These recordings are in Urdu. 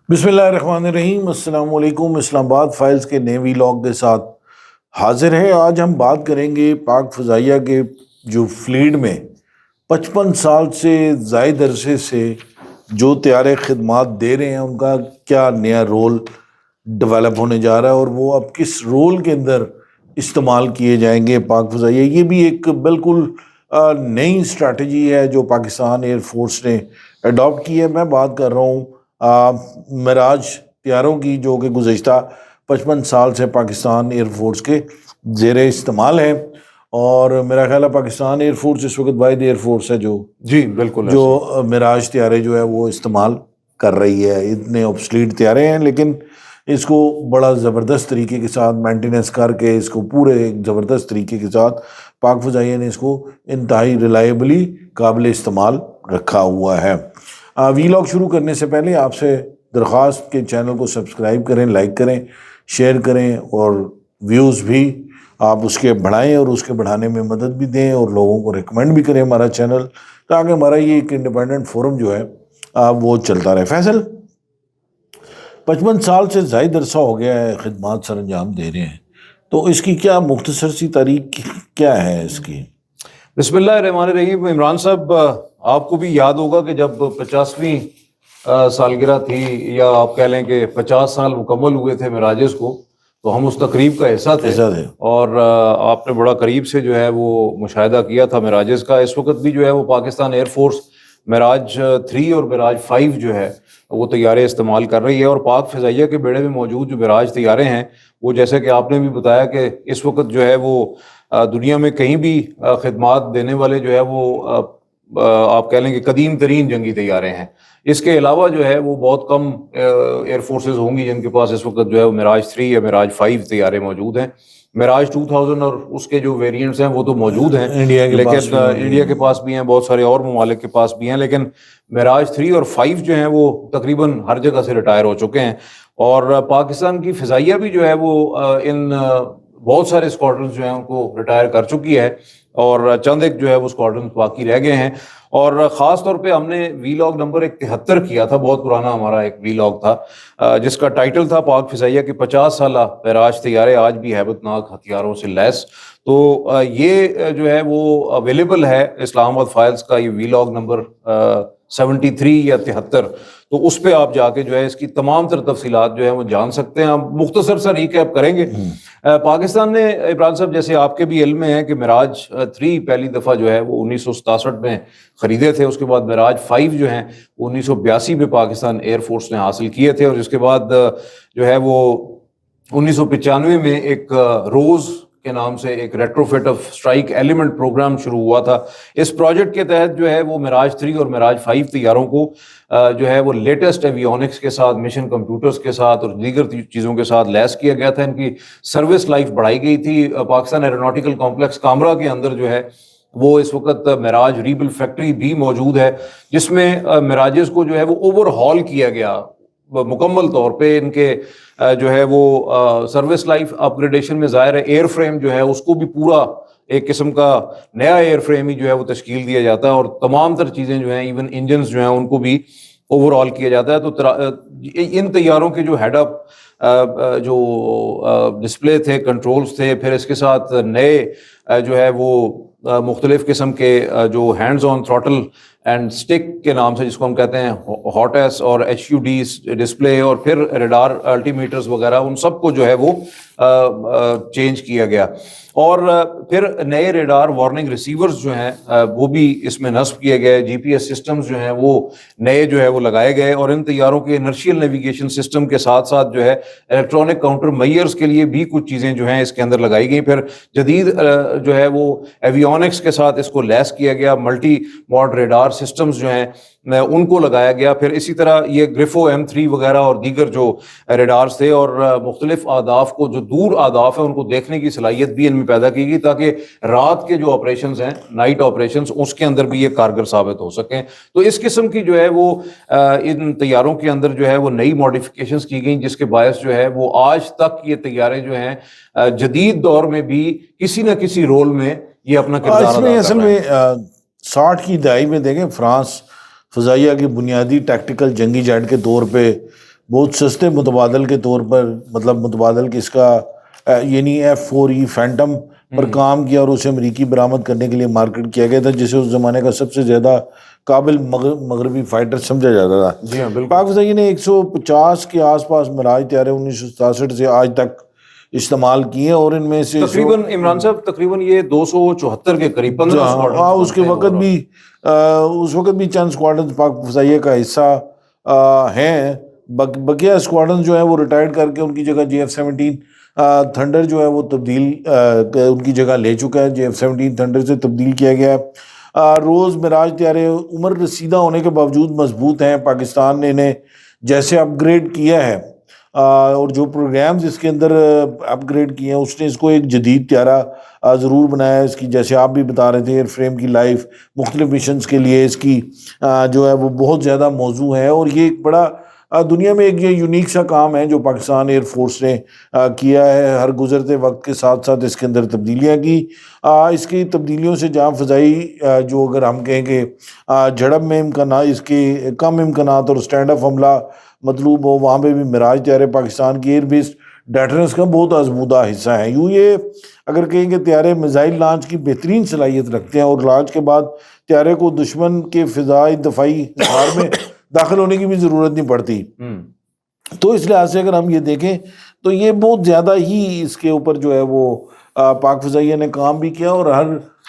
بسم اللہ الرحمن الرحیم، السلام علیکم۔ اسلام آباد فائلز کے نئے ویلاگ کے ساتھ حاضر ہیں۔ آج ہم بات کریں گے پاک فضائیہ کے جو فلیٹ میں 55 سال سے زائد عرصے سے جو طیارے خدمات دے رہے ہیں ان کا کیا نیا رول ڈیولپ ہونے جا رہا ہے اور وہ اب کس رول کے اندر استعمال کیے جائیں گے پاک فضائیہ۔ یہ بھی ایک بالکل نئی اسٹریٹجی ہے جو پاکستان ایئر فورس نے اڈاپٹ کی ہے۔ میں بات کر رہا ہوں معراج طیاروں کی، جو کہ گزشتہ 55 سال سے پاکستان ایئر فورس کے زیر استعمال ہے، اور میرا خیال ہے پاکستان ایئر فورس اس وقت واحد ایئر فورس ہے جو بالکل معراج طیارے جو ہے وہ استعمال کر رہی ہے۔ اتنے اوبسلیٹ طیارے ہیں لیکن اس کو بڑا زبردست طریقے کے ساتھ مینٹیننس کر کے اس کو پورے ایک زبردست طریقے کے ساتھ پاک فضائیہ نے اس کو انتہائی ریلائبلی قابل استعمال رکھا ہوا ہے۔ ویلاگ شروع کرنے سے پہلے آپ سے درخواست کہ چینل کو سبسکرائب کریں، لائک کریں، شیئر کریں، اور ویوز بھی آپ اس کے بڑھائیں اور اس کے بڑھانے میں مدد بھی دیں، اور لوگوں کو ریکمینڈ بھی کریں ہمارا چینل، تاکہ ہمارا یہ ایک انڈیپینڈنٹ فورم جو ہے وہ چلتا رہے۔ فیصل، 55 سال سے زائد عرصہ ہو گیا ہے خدمات سر انجام دے رہے ہیں، تو اس کی کیا مختصر سی تاریخ کیا ہے اس کی؟ بسم اللہ الرحمن الرحیم۔ عمران صاحب، آپ کو بھی یاد ہوگا کہ جب 50ویں سالگرہ تھی، یا آپ کہہ لیں کہ 50 سال مکمل ہوئے تھے معراجز کو، تو ہم اس تقریب کا حصہ تھے، اور آپ نے بڑا قریب سے جو ہے وہ مشاہدہ کیا تھا معراجز کا۔ اس وقت بھی جو ہے وہ پاکستان ایئر فورس معراج 3 اور معراج 5 جو ہے وہ طیارے استعمال کر رہی ہے، اور پاک فضائیہ کے بیڑے میں موجود جو معراج طیارے ہیں وہ، جیسے کہ آپ نے بھی بتایا کہ اس وقت جو ہے وہ دنیا میں کہیں بھی خدمات دینے والے جو ہے وہ آپ کہہ لیں کہ قدیم ترین جنگی طیارے ہیں۔ اس کے علاوہ جو ہے وہ بہت کم ایئر فورسز ہوں گی جن کے پاس اس وقت جو ہے وہ معراج 3 یا معراج 5 طیارے موجود ہیں۔ معراج 2000 اور اس کے جو ویریئنٹس ہیں وہ تو موجود ہیں، لیکن انڈیا کے پاس بھی ہیں، بہت سارے اور ممالک کے پاس بھی ہیں، لیکن معراج 3 اور 5 جو ہیں وہ تقریباً ہر جگہ سے ریٹائر ہو چکے ہیں۔ اور پاکستان کی فضائیہ بھی جو ہے وہ ان بہت سارے اسکواڈرنز جو ہیں ان کو ریٹائر کر چکی ہے، اور چند ایک جو ہے وہ اسکواڈرنز باقی رہ گئے ہیں۔ اور خاص طور پہ ہم نے ویلاگ نمبر 73 کیا تھا، بہت پرانا ہمارا ایک ویلاگ تھا، جس کا ٹائٹل تھا پاک فضائیہ کے 50 سالہ معراج طیارے آج بھی ہیبت ناک ہتھیاروں سے لیس۔ تو یہ جو ہے وہ اویلیبل ہے اسلام آباد فائلز کا، یہ ویلاگ نمبر 73 یا 73، تو اس پہ آپ جا کے جو ہے اس کی تمام تر تفصیلات جو ہے وہ جان سکتے ہیں۔ ہم مختصر سا ریکیپ کریں گے۔ پاکستان نے، عمران صاحب، جیسے آپ کے بھی علم میں ہے کہ معراج 3 پہلی دفعہ جو ہے وہ 1967 میں خریدے تھے، اس کے بعد معراج 5 جو ہیں وہ 1982 میں پاکستان ایئر فورس نے حاصل کیے تھے، اور اس کے بعد جو ہے وہ 1995 میں ایک روز کے نام سے ایک ریٹروفٹ آف اسٹرائک ایلیمنٹ پروگرام شروع ہوا تھا۔ اس پروجیکٹ کے تحت جو ہے وہ معراج 3 اور معراج 5 طیاروں کو جو ہے وہ لیٹسٹ ایویونکس کے ساتھ، مشن کمپیوٹرز کے ساتھ اور دیگر چیزوں کے ساتھ لیس کیا گیا تھا۔ ان کی سروس لائف بڑھائی گئی تھی۔ پاکستان ایروناٹیکل کمپلیکس کامرا کے اندر جو ہے وہ اس وقت معراج ریبل فیکٹری بھی موجود ہے، جس میں معراجز کو جو ہے وہ اوور ہال کیا گیا مکمل طور پہ۔ ان کے جو ہے وہ سروس لائف اپ گریڈیشن میں ظاہر ہے ایئر فریم جو ہے اس کو بھی پورا ایک قسم کا نیا ایئر فریم ہی جو ہے وہ تشکیل دیا جاتا ہے، اور تمام تر چیزیں جو ہیں، ایون انجنز جو ہیں، ان کو بھی اوور آل کیا جاتا ہے۔ تو ان طیاروں کے جو ہیڈ اپ جو ڈسپلے تھے، کنٹرولز تھے، پھر اس کے ساتھ نئے جو ہے وہ مختلف قسم کے جو hands on throttle and stick کے نام سے جس کو ہم کہتے ہیں ہاٹ ایس اور HUD ڈسپلے، اور پھر ریڈار الٹی میٹرز وغیرہ، ان سب کو جو ہے وہ چینج کیا گیا۔ اور پھر نئے ریڈار وارننگ ریسیورز جو ہیں وہ بھی اس میں نصب کیے گئے، GPS سسٹمز جو ہیں وہ نئے جو ہے وہ لگائے گئے، اور ان طیاروں کے انرشیل نیویگیشن سسٹم کے ساتھ ساتھ جو ہے الیکٹرانک کاؤنٹر میئرز کے لیے بھی کچھ چیزیں جو ہیں اس کے اندر لگائی گئیں۔ پھر جدید جو ہے وہ ایویونکس کے ساتھ اس کو لیس کیا گیا، ملٹی ماڈ ریڈار سسٹمز جو ہیں ان کو لگایا گیا۔ پھر اسی طرح یہ گریفو M3 وغیرہ اور دیگر جو ریڈارز تھے، اور مختلف اہداف کو، جو دور اہداف ہیں، ان کو دیکھنے کی صلاحیت بھی ان میں پیدا کی گئی، تاکہ رات کے جو آپریشنز ہیں، نائٹ آپریشنز، اس کے اندر بھی یہ کارگر ثابت ہو سکیں۔ تو اس قسم کی جو ہے وہ ان طیاروں کے اندر جو ہے وہ نئی ماڈیفیکیشنز کی گئیں، جس کے باعث جو ہے وہ آج تک یہ طیارے جو ہیں جدید دور میں بھی کسی نہ کسی رول میں یہ اپنا کردار ادا کر رہے ہیں۔ اصل میں 60 کی دہائی میں دیکھیں، فرانس فضائیہ کی بنیادی ٹیکٹیکل جنگی جیٹ کے طور پہ بہت سستے متبادل کے طور پر، مطلب متبادل کہ اس کا یعنی F4E فینٹم پر کام کیا اور اسے امریکی برآمد کرنے کے لیے مارکیٹ کیا گیا تھا، جسے اس زمانے کا سب سے زیادہ قابل مغربی فائٹر سمجھا جاتا تھا. جی ہاں بالکل. پاک فضائیہ نے 150 کے آس پاس معراج طیارے 1967 سے آج تک استعمال کیے اور ان میں سے تقریباً عمران صاحب تقریباً یہ 274 کے قریب 15 اسکواڈرن اس وقت بھی چند اسکواڈرن پاک فضائیہ کا حصہ ہیں. بقیہ اسکواڈرن جو ہیں وہ ریٹائرڈ کر کے ان کی جگہ JF-17 تھنڈر جو ہے وہ تبدیل ان کی جگہ لے چکا ہے. JF-17 تھنڈر سے تبدیل کیا گیا ہے. روز معراج طیارے عمر رسیدہ ہونے کے باوجود مضبوط ہیں. پاکستان نے انہیں جیسے اپ گریڈ کیا ہے اور جو پروگرامز اس کے اندر اپ گریڈ کیے ہیں اس نے اس کو ایک جدید طیارہ ضرور بنایا ہے. اس کی جیسے آپ بھی بتا رہے تھے ایئر فریم کی لائف مختلف مشنز کے لیے اس کی جو ہے وہ بہت زیادہ موزوں ہے اور یہ ایک بڑا دنیا میں ایک یہ یونیک سا کام ہے جو پاکستان ایئر فورس نے کیا ہے. ہر گزرتے وقت کے ساتھ ساتھ اس کے اندر تبدیلیاں کی. اس کی تبدیلیوں سے جہاں فضائی جو اگر ہم کہیں کہ جھڑپ میں امکانات اس کے کم امکانات اور اسٹینڈ اپ حملہ مطلوب ہو، وہاں پہ بھی معراج طیارے پاکستان کی ایئر بیسڈ ڈیٹرنس کا بہت آزمودہ حصہ ہیں. یوں یہ اگر کہیں کہ طیارے میزائل لانچ کی بہترین صلاحیت رکھتے ہیں اور لانچ کے بعد طیارے کو دشمن کے فضائی دفاعی حصار میں داخل ہونے کی بھی ضرورت نہیں پڑتی. تو اس لحاظ سے اگر ہم یہ دیکھیں تو یہ بہت زیادہ ہی اس کے اوپر جو ہے وہ پاک فضائیہ نے کام بھی کیا اور ہر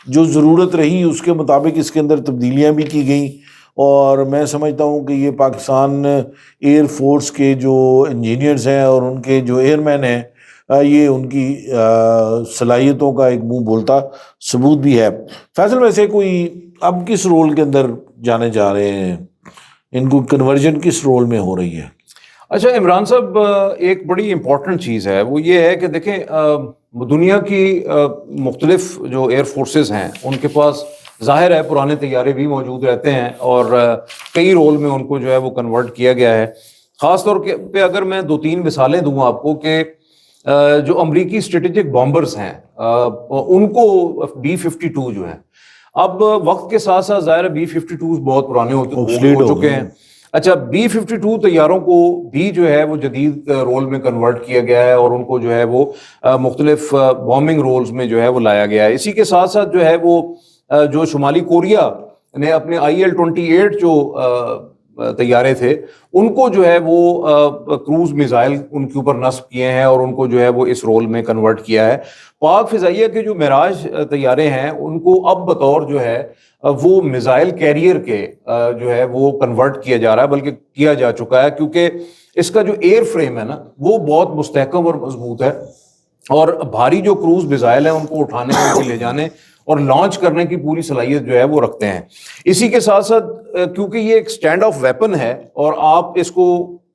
جو ضرورت رہی اس کے مطابق اس کے اندر تبدیلیاں بھی کی گئیں. اور میں سمجھتا ہوں کہ یہ پاکستان ایئر فورس کے جو انجینئرز ہیں اور ان کے جو ایئر مین ہیں یہ ان کی صلاحیتوں کا ایک منہ بولتا ثبوت بھی ہے. فیصل ویسے کوئی اب کس رول کے اندر جانے جا رہے ہیں، ان کو کنورژن کس رول میں ہو رہی ہے؟ اچھا عمران صاحب ایک بڑی امپورٹنٹ چیز ہے وہ یہ ہے کہ دیکھیں دنیا کی مختلف جو ایئر فورسز ہیں ان کے پاس ظاہر ہے پرانے طیارے بھی موجود رہتے ہیں اور کئی رول میں ان کو جو ہے وہ کنورٹ کیا گیا ہے. خاص طور پہ اگر میں 2-3 مثالیں دوں آپ کو کہ جو امریکی اسٹریٹجک بامبرز ہیں ان کو B-52 جو ہیں اب وقت کے ساتھ ساتھ ظاہر B-52 بہت پرانے ہو چکے ہیں. اچھا B-52 طیاروں کو بھی جو ہے وہ جدید رول میں کنورٹ کیا گیا ہے اور ان کو جو ہے وہ مختلف بامبنگ رولز میں جو ہے وہ لایا گیا ہے. اسی کے ساتھ ساتھ جو ہے وہ جو شمالی کوریا نے اپنے IL-28 جو طیارے تھے ان کو جو ہے وہ کروز میزائل ان کے اوپر نصب کیے ہیں اور ان کو جو ہے وہ اس رول میں کنورٹ کیا ہے. پاک فضائیہ کے جو معراج طیارے ہیں ان کو اب بطور جو ہے وہ میزائل کیریئر کے جو ہے وہ کنورٹ کیا جا رہا ہے، بلکہ کیا جا چکا ہے، کیونکہ اس کا جو ایئر فریم ہے نا وہ بہت مستحکم اور مضبوط ہے اور بھاری جو کروز میزائل ہیں ان کو اٹھانے ان کے لے جانے اور لانچ کرنے کی پوری صلاحیت جو ہے وہ رکھتے ہیں. اسی کے ساتھ ساتھ کیونکہ یہ ایک سٹینڈ آف ویپن ہے اور آپ اس کو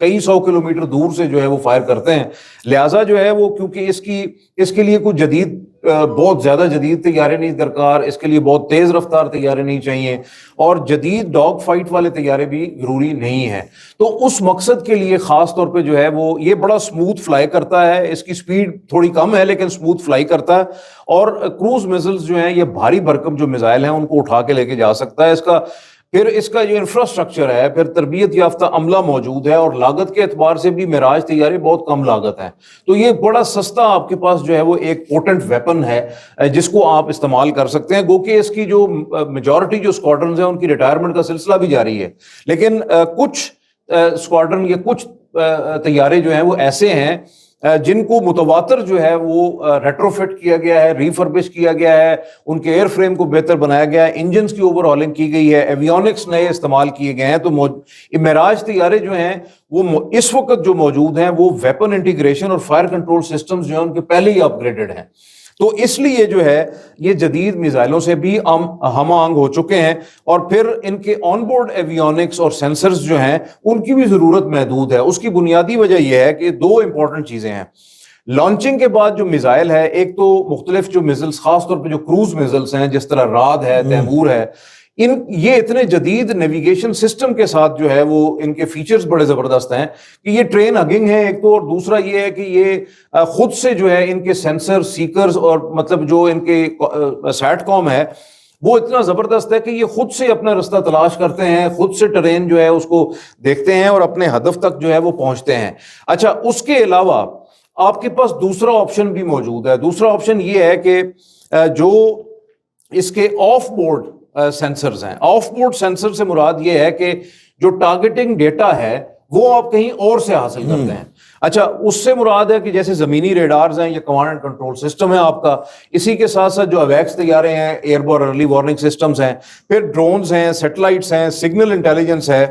کئی 100 کلومیٹر دور سے جو ہے وہ فائر کرتے ہیں، لہٰذا جو ہے وہ کیونکہ اس کے لیے کوئی جدید بہت زیادہ جدید طیارے نہیں درکار، اس کے لیے بہت تیز رفتار طیارے نہیں چاہیے اور جدید ڈاگ فائٹ والے طیارے بھی ضروری نہیں ہیں. تو اس مقصد کے لیے خاص طور پہ جو ہے وہ یہ بڑا سموتھ فلائی کرتا ہے، اس کی سپیڈ تھوڑی کم ہے لیکن سموتھ فلائی کرتا ہے اور کروز میزلز جو ہیں یہ بھاری بھرکم جو میزائل ہیں ان کو اٹھا کے لے کے جا سکتا ہے. اس کا جو انفراسٹرکچر ہے، پھر تربیت یافتہ عملہ موجود ہے اور لاگت کے اعتبار سے بھی معراج طیارے بہت کم لاگت ہیں. تو یہ بڑا سستا آپ کے پاس جو ہے وہ ایک پوٹنٹ ویپن ہے جس کو آپ استعمال کر سکتے ہیں. گو کہ اس کی جو میجورٹی جو اسکواڈرنز ہیں ان کی ریٹائرمنٹ کا سلسلہ بھی جاری ہے، لیکن کچھ اسکواڈرن یا کچھ طیارے جو ہیں وہ ایسے ہیں جن کو متواتر جو ہے وہ ریٹروفٹ کیا گیا ہے، ریفربش کیا گیا ہے، ان کے ایئر فریم کو بہتر بنایا گیا ہے، انجنز کی اوور ہالنگ کی گئی ہے، ایویونکس نئے استعمال کیے گئے ہیں. تو معراج طیارے جو ہیں وہ اس وقت جو موجود ہیں وہ ویپن انٹیگریشن اور فائر کنٹرول سسٹمز جو ہیں ان کے پہلے ہی اپ گریڈڈ ہیں. تو اس لیے جو ہے یہ جدید میزائلوں سے بھی ہم آہنگ ہو چکے ہیں اور پھر ان کے آن بورڈ ایویونکس اور سینسرز جو ہیں ان کی بھی ضرورت محدود ہے. اس کی بنیادی وجہ یہ ہے کہ 2 امپورٹنٹ چیزیں ہیں. لانچنگ کے بعد جو میزائل ہے، ایک تو مختلف جو میزلز خاص طور پہ جو کروز میزلز ہیں جس طرح راد ہے، تیمور ہے، یہ اتنے جدید نیویگیشن سسٹم کے ساتھ جو ہے وہ ان کے فیچرز بڑے زبردست ہیں کہ یہ ٹرین ہگنگ ہے ایک تو، اور دوسرا یہ ہے کہ یہ خود سے جو ہے ان کے سینسر سیکرز اور مطلب جو ان کے سیٹ کام ہے وہ اتنا زبردست ہے کہ یہ خود سے اپنا رستہ تلاش کرتے ہیں, خود سے ٹرین جو ہے اس کو دیکھتے ہیں اور اپنے ہدف تک جو ہے وہ پہنچتے ہیں. اچھا, اس کے علاوہ آپ کے پاس دوسرا آپشن بھی موجود ہے. دوسرا آپشن یہ ہے کہ جو اس کے آف بورڈ سینسرز ہیں, آف بورڈ سینسر سے مراد یہ ہے کہ جو ٹارگیٹنگ ڈیٹا ہے وہ آپ کہیں اور سے حاصل کرتے ہیں. اچھا, اس سے مراد ہے کہ جیسے زمینی ریڈارز ہیں یا کمانڈ اینڈ کنٹرول سسٹم ہے آپ کا, اسی کے ساتھ ساتھ جو اویکس طیارے ہیں, airborne early warning systems ہیں, پھر ڈرونز ہیں, سیٹلائٹس ہیں, سگنل انٹیلیجنس ہے,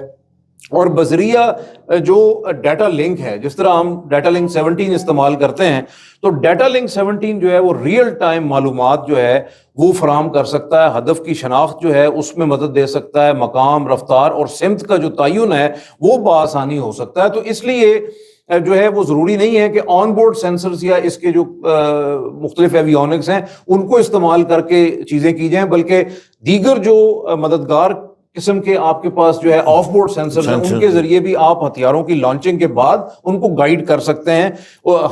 اور بذریعہ جو ڈیٹا لنک ہے, جس طرح ہم ڈیٹا لنک 17 استعمال کرتے ہیں, تو ڈیٹا لنک 17 جو ہے وہ ریئل ٹائم معلومات جو ہے وہ فراہم کر سکتا ہے, ہدف کی شناخت جو ہے اس میں مدد دے سکتا ہے, مقام, رفتار اور سمت کا جو تعین ہے وہ بآسانی ہو سکتا ہے. تو اس لیے جو ہے وہ ضروری نہیں ہے کہ آن بورڈ سینسرز یا اس کے جو مختلف ایویونکس ہیں ان کو استعمال کر کے چیزیں کی جائیں, بلکہ دیگر جو مددگار قسم کے آپ کے پاس جو ہے آف بورڈ سینسرز ہیں ان کے ذریعے بھی آپ ہتھیاروں کی لانچنگ کے بعد ان کو گائیڈ کر سکتے ہیں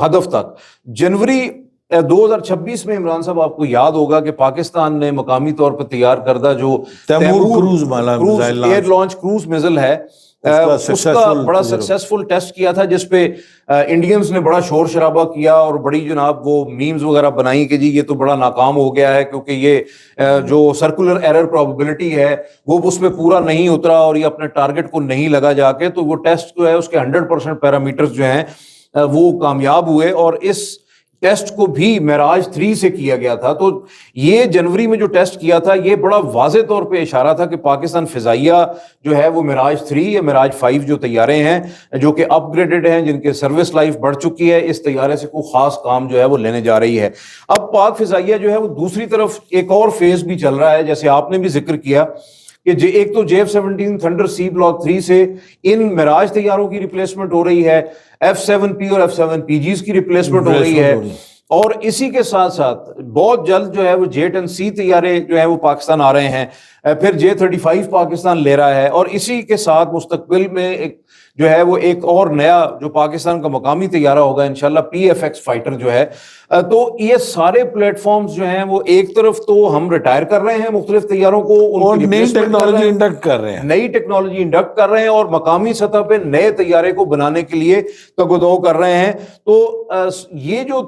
ہدف تک. جنوری 2026 میں عمران صاحب آپ کو یاد ہوگا کہ پاکستان نے مقامی طور پر تیار کردہ جو Taimur cruise air launch cruise missile ہے اس کا بڑا سکسیسفل ٹیسٹ کیا تھا, جس پہ انڈینز نے بڑا شور شرابہ کیا اور بڑی جناب وہ میمز وغیرہ بنائی کہ جی یہ تو بڑا ناکام ہو گیا ہے, کیونکہ یہ جو سرکولر ایرر پروبیبلٹی ہے وہ اس میں پورا نہیں اترا اور یہ اپنے ٹارگٹ کو نہیں لگا جا کے. تو وہ ٹیسٹ جو ہے اس کے 100% پیرامیٹرز جو ہیں وہ کامیاب ہوئے, اور اس ٹیسٹ کو بھی معراج 3 سے کیا گیا تھا. تو یہ جنوری میں جو ٹیسٹ کیا تھا یہ بڑا واضح طور پہ اشارہ تھا کہ پاکستان فضائیہ جو ہے وہ معراج 3 یا معراج 5 جو طیارے ہیں جو کہ اپ گریڈڈ ہیں, جن کے سروس لائف بڑھ چکی ہے, اس طیارے سے کوئی خاص کام جو ہے وہ لینے جا رہی ہے. اب پاک فضائیہ جو ہے وہ دوسری طرف ایک اور فیز بھی چل رہا ہے, جیسے آپ نے بھی ذکر کیا کہ ایک تو JF-17 تھنڈر سی بلاک 3 سے ان معراج طیاروں کی ریپلیسمنٹ ہو رہی ہے, F-7P اور F-7PGs کی ریپلیسمنٹ ہو رہی ہے, اور اسی کے ساتھ ساتھ بہت جلد جو ہے وہ J-10C طیارے جو ہیں وہ پاکستان آ رہے ہیں, پھر J-35 پاکستان لے رہا ہے, اور اسی کے ساتھ مستقبل میں ایک جو ہے وہ ایک اور نیا جو پاکستان کا مقامی طیارہ ہوگا انشاءاللہ PFX فائٹر جو ہے. تو یہ سارے پلیٹ فارمز جو ہیں وہ ایک طرف تو ہم ریٹائر کر رہے ہیں مختلف طیاروں کو, اور نئی ٹیکنالوجی انڈکٹ کر رہے ہیں, نئی ٹیکنالوجی انڈکٹ کر رہے ہیں, اور مقامی سطح پہ نئے طیارے کو بنانے کے لیے تگ و دو کر رہے ہیں. تو یہ جو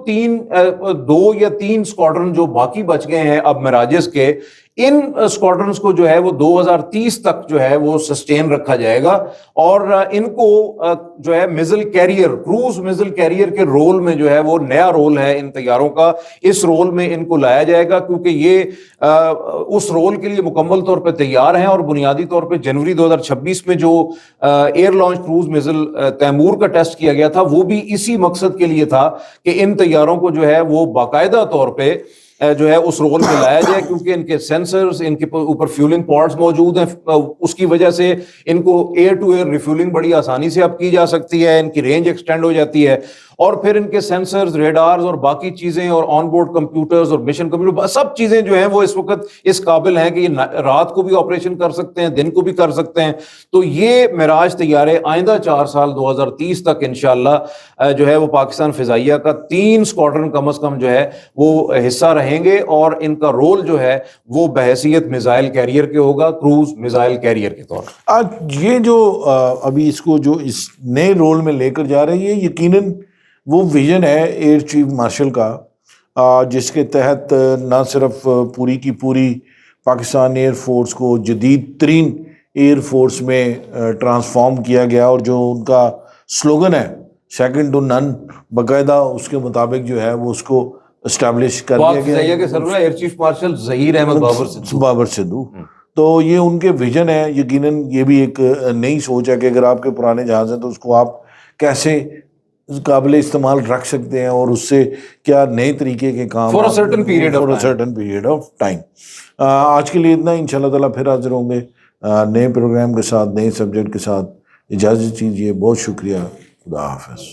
2 یا 3 اسکواڈرن جو باقی بچ گئے ہیں اب معراجز کے, ان اسکواڈرنز کو جو ہے وہ 2030 تک جو ہے وہ سسٹین رکھا جائے گا, اور ان کو جو ہے میزل کیریئر, کروز میزل کیریئر کے رول میں جو ہے وہ نیا رول ہے ان طیاروں کا, اس رول میں ان کو لایا جائے گا, کیونکہ یہ اس رول کے لیے مکمل طور پہ تیار ہیں. اور بنیادی طور پہ جنوری 2026 میں جو ایئر لانچ کروز میزل تیمور کا ٹیسٹ کیا گیا تھا وہ بھی اسی مقصد کے لیے تھا کہ ان طیاروں کو جو ہے وہ باقاعدہ طور پہ جو ہے اس رول میں لایا جائے, کیونکہ ان کے سینسرز, ان کے اوپر فیولنگ پوڈز موجود ہیں, اس کی وجہ سے ان کو ایئر ٹو ایئر ریفیولنگ بڑی آسانی سے اب کی جا سکتی ہے, ان کی رینج ایکسٹینڈ ہو جاتی ہے, اور پھر ان کے سینسرز, ریڈارز اور باقی چیزیں اور آن بورڈ کمپیوٹرز اور مشن کمپیوٹر سب چیزیں جو ہیں وہ اس وقت اس قابل ہیں کہ یہ رات کو بھی آپریشن کر سکتے ہیں, دن کو بھی کر سکتے ہیں. تو یہ معراج طیارے آئندہ 4 سال 2030 تک انشاءاللہ جو ہے وہ پاکستان فضائیہ کا 3 اسکواڈرن کم از کم جو ہے وہ حصہ رہیں گے, اور ان کا رول جو ہے وہ بحیثیت میزائل کیریئر کے ہوگا, کروز میزائل کیریئر کے طور پر. آج یہ جو ابھی اس کو جو اس نئے رول میں لے کر جا رہی ہے, یقیناً وہ ویژن ہے ایئر چیف مارشل کا, جس کے تحت نہ صرف پوری کی پوری پاکستان ایئر فورس کو جدید ترین ایئر فورس میں ٹرانسفارم کیا گیا, اور جو ان کا سلوگن ہے سیکنڈ ٹو نن, باقاعدہ اس کے مطابق جو ہے وہ اس کو اسٹیبلش کر دیا گیا کے سربراہ air chief marshal Zaheer Ahmed Babar Sidhu. تو یہ ان کے ویژن ہے, یقیناً یہ بھی ایک نئی سوچ ہے کہ اگر آپ کے پرانے جہاز ہیں تو اس کو آپ کیسے قابل استعمال رکھ سکتے ہیں, اور اس سے کیا نئے طریقے کے کام for certain period of time. آج کے لیے اتنا, انشاءاللہ تعالیٰ پھر حاضر ہوں گے نئے پروگرام کے ساتھ, نئے سبجیکٹ کے ساتھ. اجازت دیجیے, بہت شکریہ, خدا حافظ.